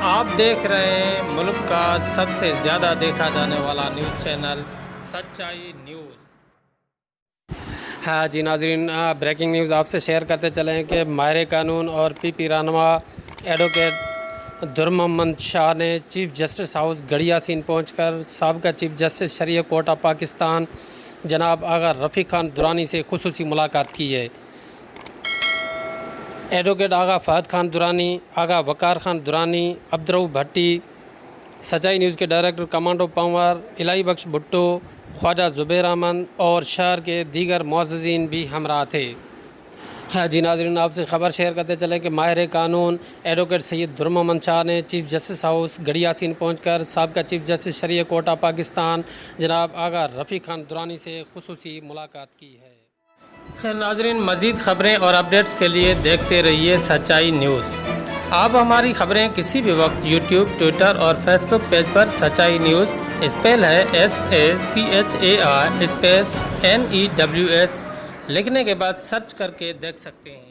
آپ دیکھ رہے ہیں ملک کا سب سے زیادہ دیکھا جانے والا نیوز چینل سچائی نیوز۔ ہاں جی ناظرین، بریکنگ نیوز آپ سے شیئر کرتے چلیں کہ ماہر قانون اور پی پی رہنما ایڈوکیٹ درممند شاہ نے chief justice house Garhi Yasin پہنچ کر سابقہ چیف جسٹس شرعیہ کورٹ آف پاکستان جناب آغا رفیق خان درانی سے خصوصی ملاقات کی ہے۔ ایڈوکیٹ آغا فہد خان درانی، آغا وقار خان درانی، عبدالرؤف بھٹی، سچائی نیوز کے ڈائریکٹر کمانڈو پنور، الہی بخش بھٹو، خواجہ زبیر احمد اور شہر کے دیگر معززین بھی ہمراہ تھے۔ ہاں جی ناظرین، آپ سے خبر شیئر کرتے چلیں کہ ماہر قانون ایڈوکیٹ سید درممند شاہ نے chief justice house Garhi Yasin پہنچ کر سابقہ چیف جسٹس شرعیہ کورٹ آف پاکستان جناب آغا رفیق خان درانی سے خصوصی ملاقات کی ہے۔ خیر ناظرین، مزید خبریں اور اپڈیٹس کے لیے دیکھتے رہیے سچائی نیوز۔ آپ ہماری خبریں کسی بھی وقت یوٹیوب، ٹویٹر اور فیس بک پیج پر سچائی نیوز اسپیل ہے SACHAI اسپیس NEWS لکھنے کے بعد سرچ کر کے دیکھ سکتے ہیں۔